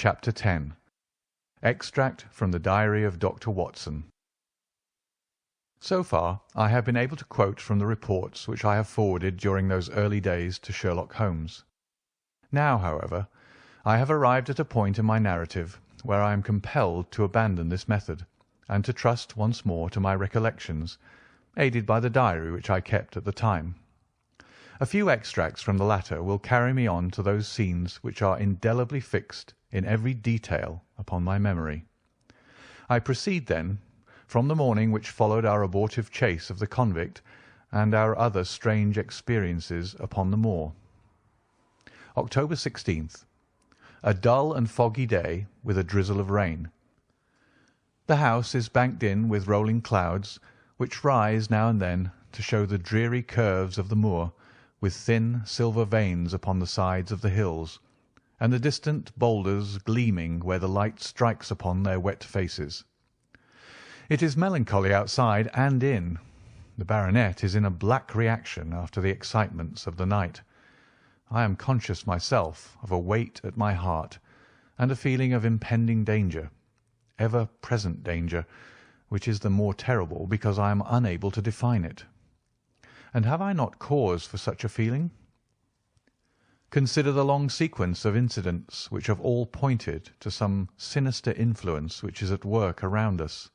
Chapter 10. Extract from the Diary of Dr. Watson. So far I have been able to quote from the reports which I have forwarded during those early days to Sherlock Holmes. Now, however, I have arrived at a point in my narrative where I am compelled to abandon this method, and to trust once more to my recollections, aided by the diary which I kept at the time. A few extracts from the latter will carry me on to those scenes which are indelibly fixed in every detail upon my memory. I proceed, then, from the morning which followed our abortive chase of the convict and our other strange experiences upon the moor. October 16th. A dull and foggy day with a drizzle of rain. The house is banked in with rolling clouds, which rise now and then to show the dreary curves of the moor, with thin silver veins upon the sides of the hills, and the distant boulders gleaming where the light strikes upon their wet faces. It is melancholy outside and in. The baronet is in a black reaction after the excitements of the night. I am conscious myself of a weight at my heart, and a feeling of impending danger, ever-present danger, which is the more terrible because I am unable to define it. And have I not cause for such a feeling? Consider the long sequence of incidents which have all pointed to some sinister influence which is at work around us.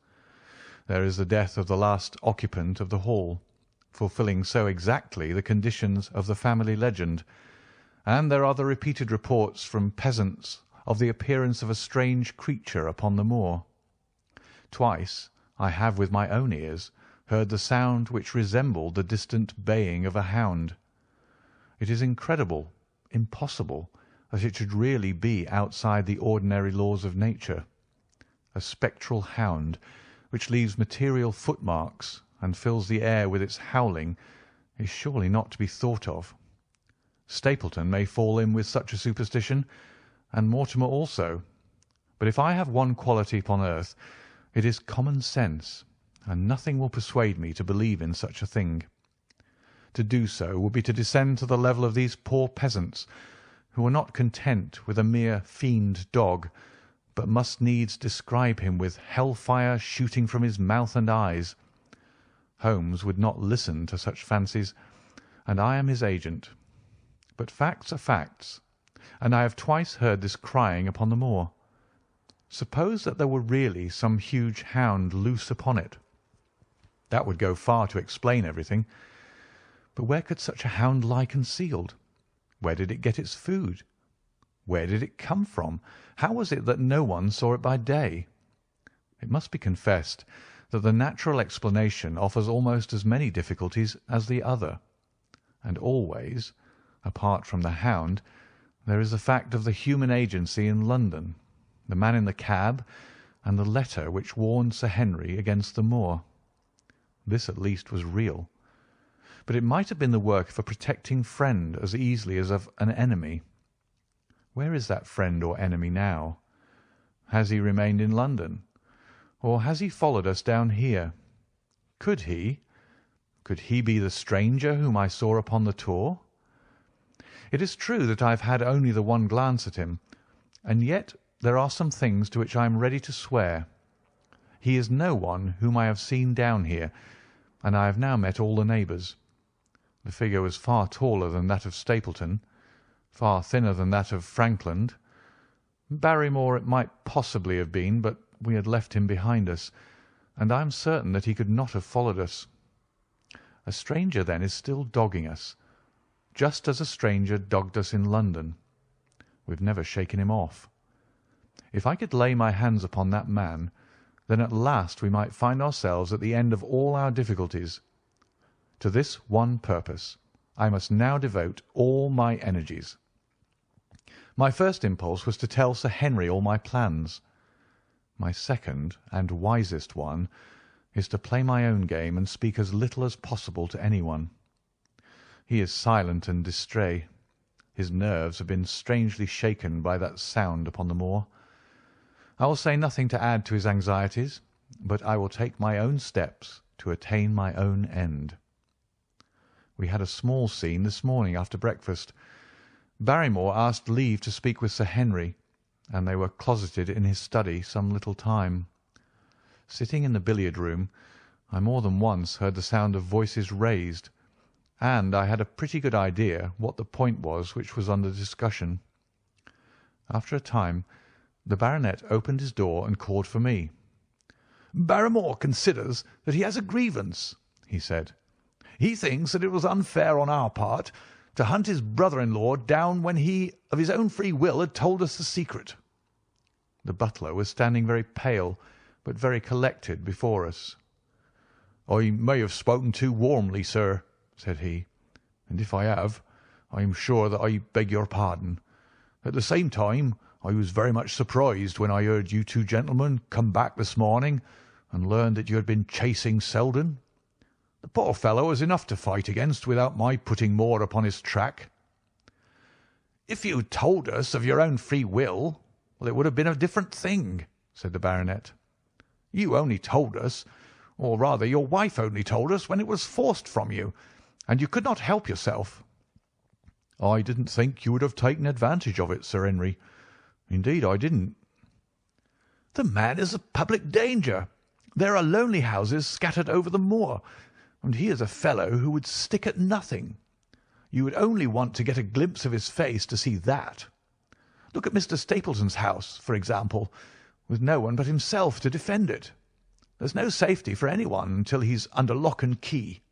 There is the death of the last occupant of the hall, fulfilling so exactly the conditions of the family legend, and there are the repeated reports from peasants of the appearance of a strange creature upon the moor. Twice I have with my own ears heard the sound which resembled the distant baying of a hound. It is incredible, impossible, that it should really be outside the ordinary laws of nature. A spectral hound, which leaves material footmarks and fills the air with its howling, is surely not to be thought of. Stapleton may fall in with such a superstition, and Mortimer also, but if I have one quality upon earth, it is common sense, and nothing will persuade me to believe in such a thing. To do so would be to descend to the level of these poor peasants, who are not content with a mere fiend dog, but must needs describe him with hell-fire shooting from his mouth and eyes. Holmes would not listen to such fancies, and I am his agent. But facts are facts, and I have twice heard this crying upon the moor. Suppose that there were really some huge hound loose upon it. That would go far to explain everything. But where could such a hound lie concealed? Where did it get its food? Where did it come from? How was it that no one saw it by day? It must be confessed that the natural explanation offers almost as many difficulties as the other. And always, apart from the hound, there is the fact of the human agency in London, the man in the cab, and the letter which warned Sir Henry against the moor. This at least was real. But it might have been the work of a protecting friend as easily as of an enemy. Where is that friend or enemy now? Has he remained in London, or has he followed us down here? Could he be the stranger whom I saw upon the tor? It is true that I have had only the one glance at him, and yet there are some things to which I am ready to swear. He is no one whom I have seen down here, and I have now met all the neighbours. The figure was far taller than that of Stapleton, far thinner than that of Frankland. Barrymore it might possibly have been, but we had left him behind us, and I am certain that he could not have followed us. A stranger, then, is still dogging us, just as a stranger dogged us in London. We've never shaken him off. If I could lay my hands upon that man, then at last we might find ourselves at the end of all our difficulties. To this one purpose I must now devote all my energies. My first impulse was to tell Sir Henry all my plans. My second and wisest one is to play my own game and speak as little as possible to anyone. He is silent and distrait. His nerves have been strangely shaken by that sound upon the moor. I will say nothing to add to his anxieties, but I will take my own steps to attain my own end. We had a small scene this morning after breakfast. Barrymore asked leave to speak with Sir Henry, and they were closeted in his study some little time. Sitting in the billiard-room, I more than once heard the sound of voices raised, and I had a pretty good idea what the point was which was under discussion. After a time, the baronet opened his door and called for me. "Barrymore considers that he has a grievance," he said. "He thinks that it was unfair on our part to hunt his brother-in-law down when he, of his own free will, had told us the secret." The butler was standing very pale, but very collected before us. "I may have spoken too warmly, sir," said he, "and if I have, I am sure that I beg your pardon. At the same time, I was very much surprised when I heard you two gentlemen come back this morning and learned that you had been chasing Selden. The poor fellow has enough to fight against without my putting more upon his track." "If you told us of your own free will, well, it would have been a different thing," said the baronet. "You only told us, or rather your wife only told us, when it was forced from you, and you could not help yourself." "I didn't think you would have taken advantage of it, Sir Henry. Indeed, I didn't." "The man is a public danger. There are lonely houses scattered over the moor, and he is a fellow who would stick at nothing. You would only want to get a glimpse of his face to see that. Look at Mr. Stapleton's house, for example, with no one but himself to defend it. There's no safety for anyone until he's under lock and key."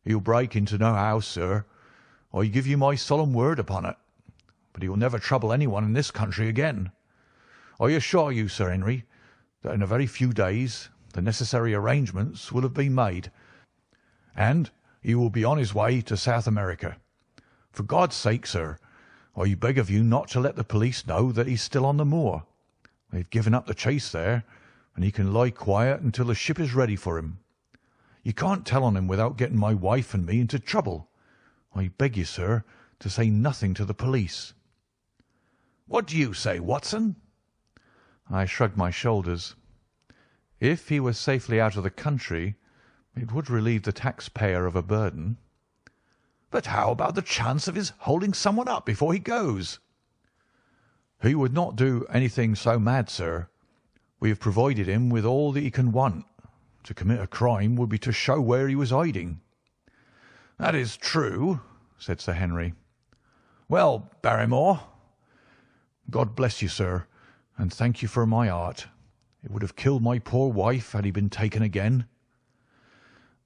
"He'll break into no house, sir. I give you my solemn word upon it. But he will never trouble anyone in this country again. I assure you, Sir Henry, that in a very few days the necessary arrangements will have been made, and he will be on his way to South America. For God's sake, sir, I beg of you not to let the police know that he's still on the moor. They've given up the chase there, and he can lie quiet until the ship is ready for him. You can't tell on him without getting my wife and me into trouble. I beg you, sir, to say nothing to the police." "What do you say, Watson?" I shrugged my shoulders. If he was safely out of the country, it would relieve the taxpayer of a burden. "But how about the chance of his holding someone up before he goes?" "He would not do anything so mad, sir. We have provided him with all that he can want. To commit a crime would be to show where he was hiding." "That is true," said Sir Henry. "Well, Barrymore?" "God bless you, sir, and thank you for my heart. It would have killed my poor wife had he been taken again."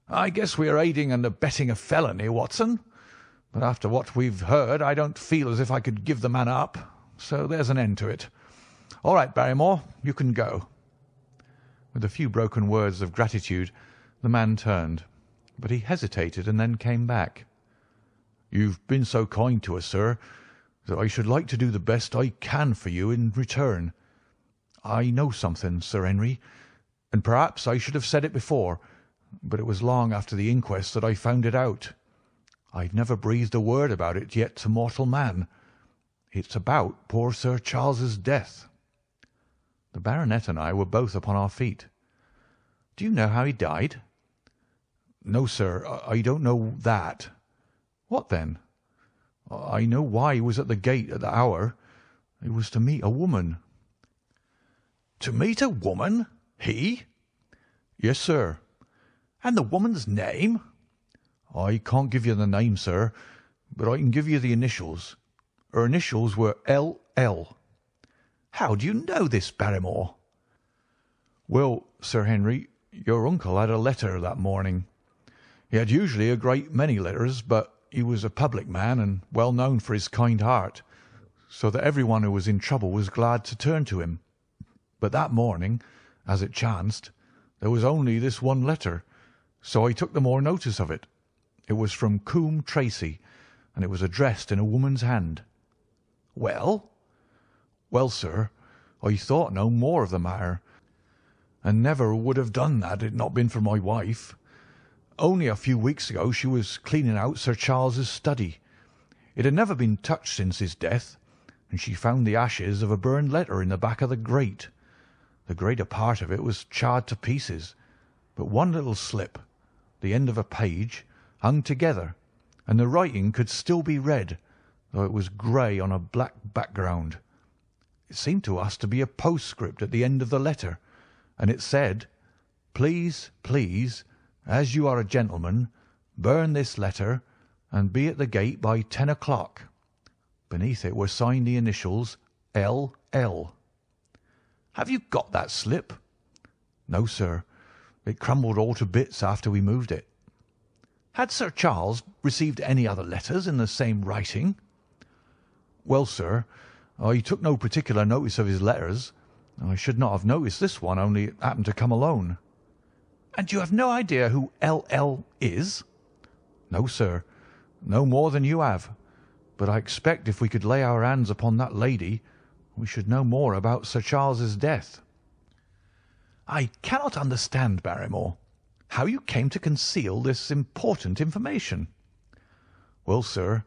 "I guess we are aiding and abetting a felony, Watson. But after what we've heard, I don't feel as if I could give the man up. So there's an end to it. All right, Barrymore, you can go." With a few broken words of gratitude, the man turned, but he hesitated and then came back. "You've been so kind to us, sir, that I should like to do the best I can for you in return. I know something, Sir Henry, and perhaps I should have said it before, but it was long after the inquest that I found it out. I've never breathed a word about it yet to mortal man. It's about poor Sir Charles's death." The baronet and I were both upon our feet. "Do you know how he died?" "No, sir, I don't know that." "What then?" "I know why he was at the gate at the hour. It was to meet a woman." "To meet a woman? He?" "Yes, sir." "And the woman's name?" "I can't give you the name, sir, but I can give you the initials. Her initials were L.L." "How do you know this, Barrymore?" "Well, Sir Henry, your uncle had a letter that morning. He had usually a great many letters, but he was a public man and well known for his kind heart, so that everyone who was in trouble was glad to turn to him. But that morning, as it chanced, there was only this one letter, so I took the more notice of it. It was from Coombe Tracy, and it was addressed in a woman's hand." "Well?" "Well, sir, I thought no more of the matter, and never would have done that had it not been for my wife. Only a few weeks ago she was cleaning out Sir Charles's study. It had never been touched since his death, and she found the ashes of a burned letter in the back of the grate. The greater part of it was charred to pieces, but one little slip, the end of a page, hung together, and the writing could still be read, though it was grey on a black background. It seemed to us to be a postscript at the end of the letter, and it said, 'Please, please, as you are a gentleman, burn this letter and be at the gate by 10 o'clock.' Beneath it were signed the initials L.L. Have you got that slip?" "No, sir. It crumbled all to bits after we moved it." "Had Sir Charles received any other letters in the same writing?" "Well, sir, I took no particular notice of his letters. I should not have noticed this one, only it happened to come alone." "And you have no idea who L.L. is?" "No, sir, no more than you have. But I expect if we could lay our hands upon that lady, we should know more about Sir Charles's death." "I cannot understand, Barrymore, how you came to conceal this important information." "Well, sir,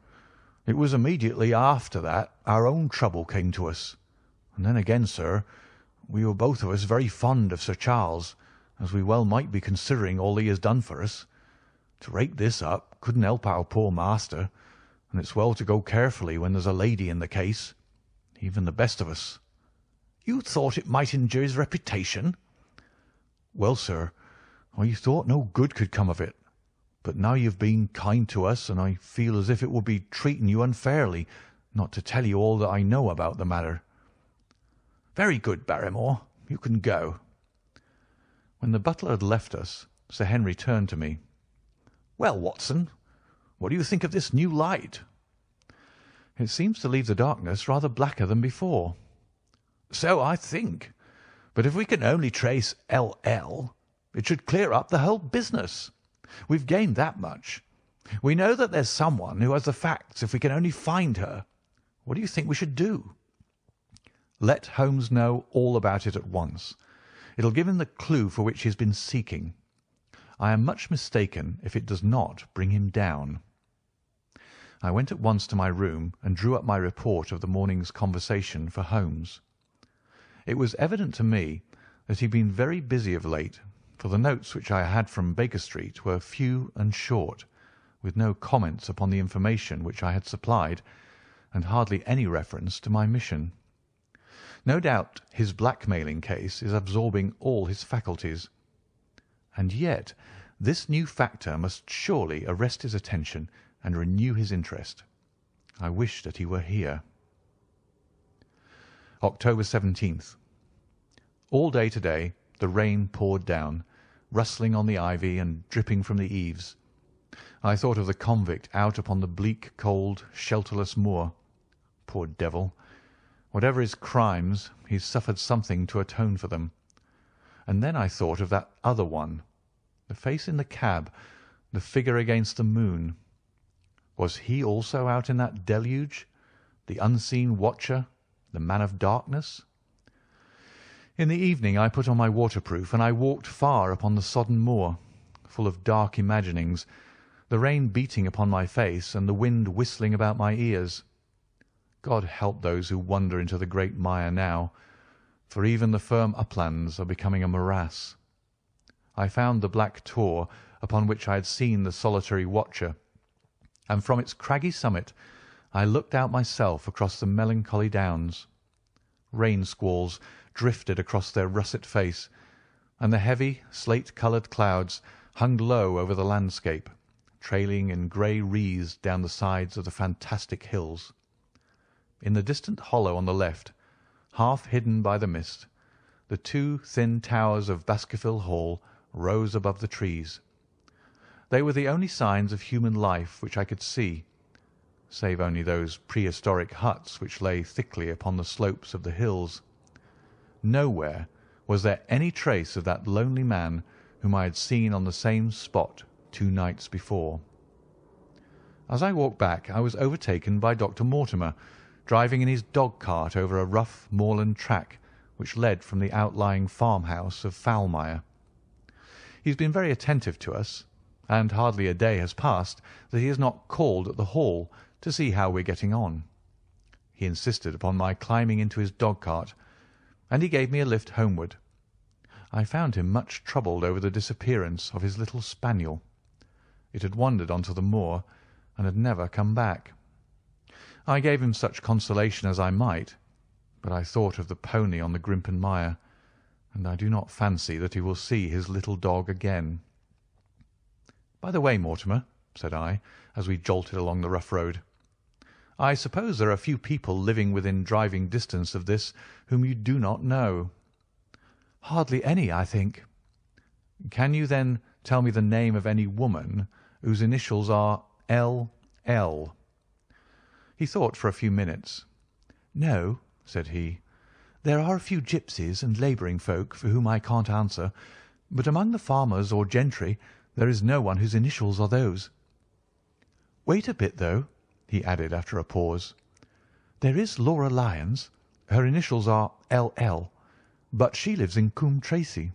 it was immediately after that our own trouble came to us. And then again, sir, we were both of us very fond of Sir Charles, as we well might be considering all he has done for us. To rake this up couldn't help our poor master, and it's well to go carefully when there's a lady in the case, even the best of us." "You thought it might injure his reputation?" "Well, sir, I thought no good could come of it. But now you've been kind to us, and I feel as if it would be treating you unfairly not to tell you all that I know about the matter." "Very good, Barrymore. You can go." When the butler had left us, Sir Henry turned to me. "Well, Watson, what do you think of this new light?" "It seems to leave the darkness rather blacker than before." "So I think. But if we can only trace L.L., it should clear up the whole business. We've gained that much. We know that there's someone who has the facts if we can only find her. What do you think we should do?" "Let Holmes know all about it at once. It'll give him the clue for which he has been seeking. I am much mistaken if it does not bring him down." I went at once to my room and drew up my report of the morning's conversation for Holmes. It was evident to me that he had been very busy of late, for the notes which I had from Baker Street were few and short, with no comments upon the information which I had supplied, and hardly any reference to my mission. No doubt his blackmailing case is absorbing all his faculties. And yet this new factor must surely arrest his attention and renew his interest. I wish that he were here. October 17th. All day today the rain poured down, rustling on the ivy and dripping from the eaves. I thought of the convict out upon the bleak, cold, shelterless moor. Poor devil! Whatever his crimes, he's suffered something to atone for them. And then I thought of that other one, the face in the cab, the figure against the moon. Was he also out in that deluge, the unseen watcher, the man of darkness? In the evening I put on my waterproof, and I walked far upon the sodden moor, full of dark imaginings, the rain beating upon my face and the wind whistling about my ears. God help those who wander into the great mire now, for even the firm uplands are becoming a morass. I found the black tor upon which I had seen the solitary watcher, and from its craggy summit I looked out myself across the melancholy downs. Rain squalls drifted across their russet face, and the heavy slate-coloured clouds hung low over the landscape, trailing in grey wreaths down the sides of the fantastic hills. In the distant hollow on the left, half hidden by the mist, the two thin towers of Baskerville Hall rose above the trees. They were the only signs of human life which I could see, save only those prehistoric huts which lay thickly upon the slopes of the hills. Nowhere was there any trace of that lonely man whom I had seen on the same spot 2 nights before. As I walked back I was overtaken by Dr. Mortimer, driving in his dog-cart over a rough moorland track which led from the outlying farmhouse of Foulmire. He has been very attentive to us, and hardly a day has passed that he has not called at the Hall to see how we are getting on. He insisted upon my climbing into his dog-cart, and he gave me a lift homeward. I found him much troubled over the disappearance of his little spaniel. It had wandered on to the moor and had never come back. I gave him such consolation as I might, but I thought of the pony on the Grimpen Mire, and I do not fancy that he will see his little dog again. "By the way, Mortimer," said I, as we jolted along the rough road, "I suppose there are few people living within driving distance of this whom you do not know?" "Hardly any, I think." "Can you, then, tell me the name of any woman whose initials are L.L.?" He thought for a few minutes. "No," said he. "There are a few gipsies and labouring folk for whom I can't answer, but among the farmers or gentry there is no one whose initials are those. Wait a bit, though," he added after a pause. "There is Laura Lyons. Her initials are L.L., but she lives in Coombe Tracey."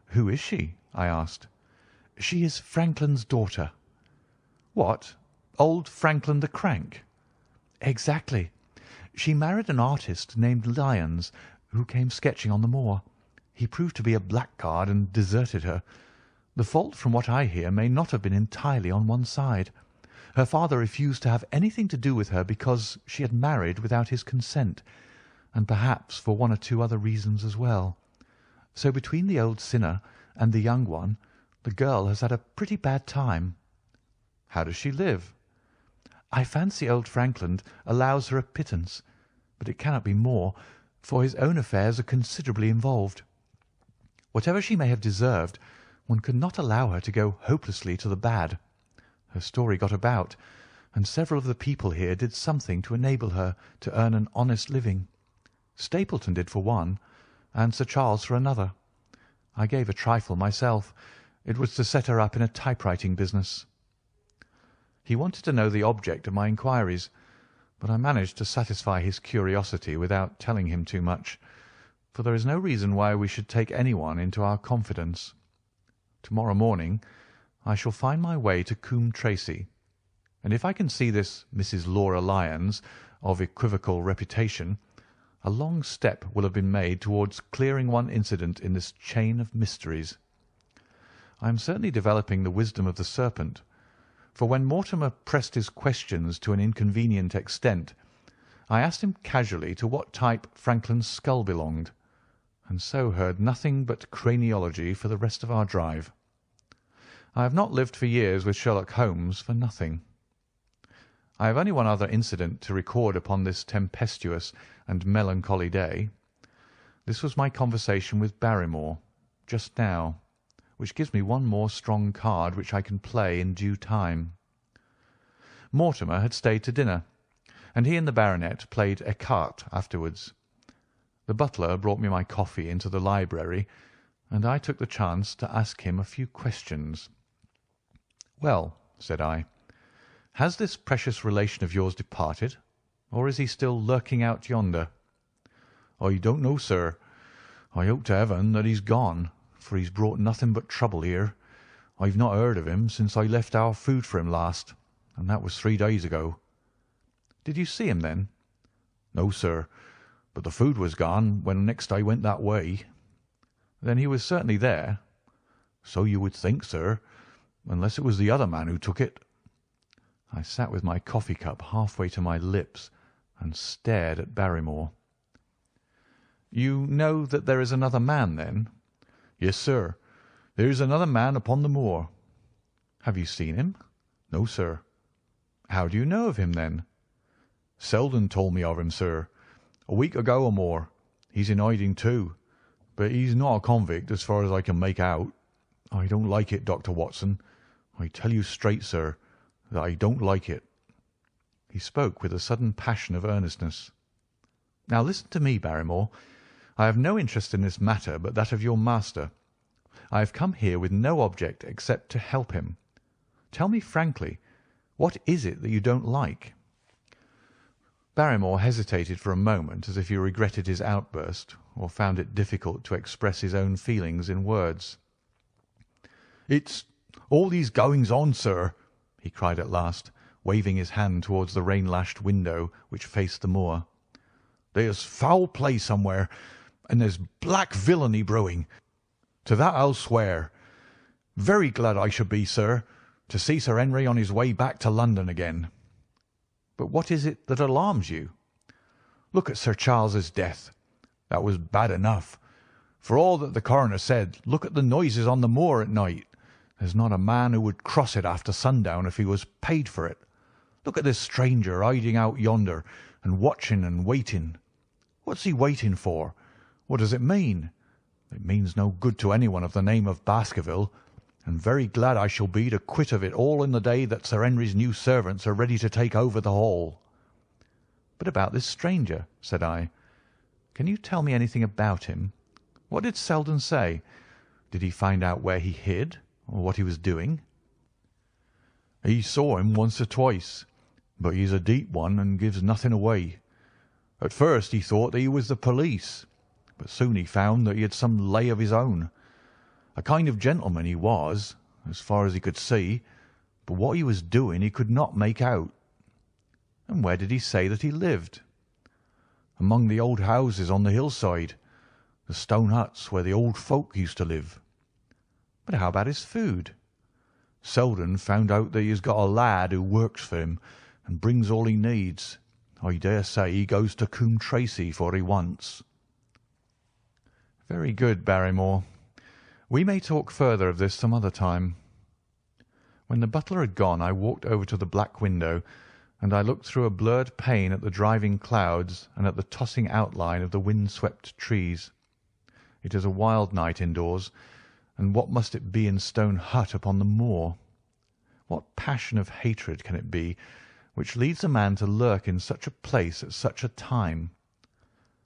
"Who is she?" I asked. "She is Franklin's daughter." "What, old Franklin the Crank?" "Exactly. She married an artist named Lyons, who came sketching on the moor. He proved to be a blackguard and deserted her. The fault, from what I hear, may not have been entirely on one side. Her father refused to have anything to do with her because she had married without his consent, and perhaps for one or two other reasons as well. So between the old sinner and the young one, the girl has had a pretty bad time." "How does she live?" "I fancy old Franklin allows her a pittance, but it cannot be more, for his own affairs are considerably involved. Whatever she may have deserved, one could not allow her to go hopelessly to the bad. Her story got about, and several of the people here did something to enable her to earn an honest living. Stapleton did for one, and Sir Charles for another. I gave a trifle myself. It was to set her up in a typewriting business." He wanted to know the object of my inquiries, but I managed to satisfy his curiosity without telling him too much, for there is no reason why we should take anyone into our confidence. Tomorrow morning I shall find my way to Coombe Tracey, and if I can see this Mrs. Laura Lyons, of equivocal reputation, a long step will have been made towards clearing one incident in this chain of mysteries. I am certainly developing the wisdom of the serpent, for when Mortimer pressed his questions to an inconvenient extent, I asked him casually to what type Franklin's skull belonged, and so heard nothing but craniology for the rest of our drive. I have not lived for years with Sherlock Holmes for nothing. I have only one other incident to record upon this tempestuous and melancholy day. This was my conversation with Barrymore just now, which gives me one more strong card which I can play in due time. Mortimer had stayed to dinner, and he and the baronet played écarté afterwards. The butler brought me my coffee into the library, and I took the chance to ask him a few questions. "Well," said I, "has this precious relation of yours departed, or is he still lurking out yonder?" "I don't know, sir. I hope to heaven that he's gone, for he's brought nothing but trouble here. I've not heard of him since I left our food for him last, and that was 3 days ago." "Did you see him then?" "No, sir, but the food was gone when next I went that way." "Then he was certainly there?" "So you would think, sir, unless it was the other man who took it." I sat with my coffee cup halfway to my lips and stared at Barrymore. "You know that there is another man, then?" "Yes, sir. There is another man upon the moor." "Have you seen him?" "No, sir." "How do you know of him, then?" "Selden told me of him, sir, a week ago or more. He's in hiding too, but he's not a convict as far as I can make out. I don't like it, Dr. Watson. I tell you straight, sir, that I don't like it." He spoke with a sudden passion of earnestness. "Now listen to me, Barrymore. I have no interest in this matter but that of your master. I have come here with no object except to help him. Tell me frankly, what is it that you don't like?" Barrymore hesitated for a moment, as if he regretted his outburst, or found it difficult to express his own feelings in words. "It's all these goings-on, sir," he cried at last, waving his hand towards the rain-lashed window which faced the moor. "There's foul play somewhere, and there's black villainy brewing. To that I'll swear. Very glad I should be, sir, to see Sir Henry on his way back to London again." "But what is it that alarms you?" Look at Sir Charles's death. That was bad enough. For all that the coroner said, look at the noises on the moor at night. There's not a man who would cross it after sundown if he was paid for it. Look at this stranger hiding out yonder and watching and waiting. What's he waiting for? What does it mean? It means no good to anyone of the name of Baskerville, and very glad I shall be to quit of it all in the day that Sir Henry's new servants are ready to take over the hall." "But about this stranger," said I. "Can you tell me anything about him? What did Selden say? Did he find out where he hid, or what he was doing?" "He saw him once or twice, but he's a deep one and gives nothing away. At first he thought that he was the police, but soon he found that he had some lay of his own. A kind of gentleman he was, as far as he could see, but what he was doing he could not make out." "And where did he say that he lived?" "Among the old houses on the hillside, the stone huts where the old folk used to live." "But how about his food?" "Selden found out that he has got a lad who works for him and brings all he needs. I dare say he goes to Coombe Tracey for what he wants." "Very good, Barrymore. We may talk further of this some other time." When the butler had gone, I walked over to the black window, and I looked through a blurred pane at the driving clouds and at the tossing outline of the wind-swept trees. It is a wild night indoors, and what must it be in Stone Hut upon the moor? What passion of hatred can it be which leads a man to lurk in such a place at such a time?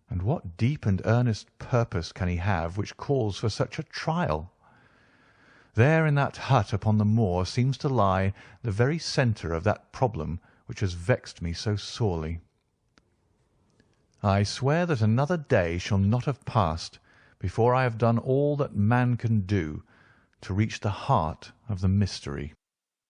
And what deep and earnest purpose can he have which calls for such a trial? There in that hut upon the moor seems to lie the very centre of that problem which has vexed me so sorely. I swear that another day shall not have passed before I have done all that man can do to reach the heart of the mystery.